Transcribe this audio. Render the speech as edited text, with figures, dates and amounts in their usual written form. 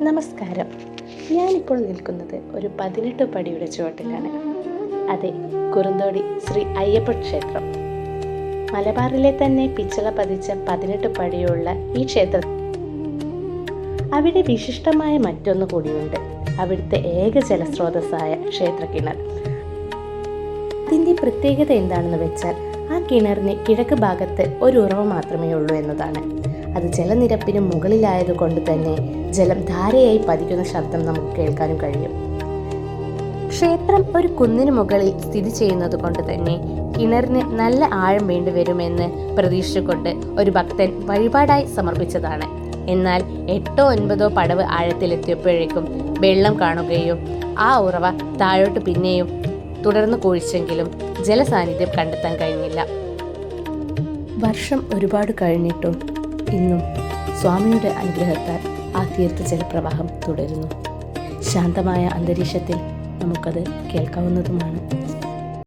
നമസ്കാരം. ഞാനിപ്പോൾ നിൽക്കുന്നത് ഒരു 18 പടിയുടെ ചുവട്ടിലാണ്. അതെ, കുറുന്തോടി ശ്രീ അയ്യപ്പ ക്ഷേത്രം. മലബാറിലെ തന്നെ പിച്ചള പതിച്ച 18 പടിയുള്ള ഈ ക്ഷേത്രം അവിടെ വിശിഷ്ടമായ മറ്റൊന്നു കൂടിയുണ്ട്. അവിടുത്തെ ഏക ജലസ്രോതസ്സായ ക്ഷേത്രക്കിണർ. അതിൻ്റെ പ്രത്യേകത എന്താണെന്ന് വെച്ചാൽ ആ കിണറിന് കിഴക്ക് ഭാഗത്ത് ഒരു ഉറവ മാത്രമേ ഉള്ളൂ എന്നതാണ്. അത് ജലനിരപ്പിന് മുകളിലായതുകൊണ്ട് തന്നെ ജലം ധാരയായി പതിക്കുന്ന ശബ്ദം നമുക്ക് കേൾക്കാനും കഴിയും. ക്ഷേത്രം ഒരു കുന്നിന് മുകളിൽ സ്ഥിതി ചെയ്യുന്നത് കൊണ്ട് തന്നെ കിണറിന് നല്ല ആഴം വേണ്ടിവരുമെന്ന് പ്രതീക്ഷിച്ചുകൊണ്ട് ഒരു ഭക്തൻ വഴിപാടായി സമർപ്പിച്ചതാണ്. എന്നാൽ 8-9 പടവ് ആഴത്തിലെത്തിയപ്പോഴേക്കും വെള്ളം കാണുകയും ആ ഉറവ താഴോട്ട് പിന്നെയും തുടർന്ന് കുഴിച്ചെങ്കിലും ജലസാന്നിധ്യം കണ്ടെത്താൻ കഴിഞ്ഞില്ല. വർഷം ഒരുപാട് കഴിഞ്ഞിട്ടും ഇന്നും സ്വാമിയുടെ അനുഗ്രഹത്താൽ ആ തീർത്ഥജലപ്രവാഹം തുടരുന്നു. ശാന്തമായ അന്തരീക്ഷത്തിൽ നമുക്കത് കേൾക്കാവുന്നതുമാണ്.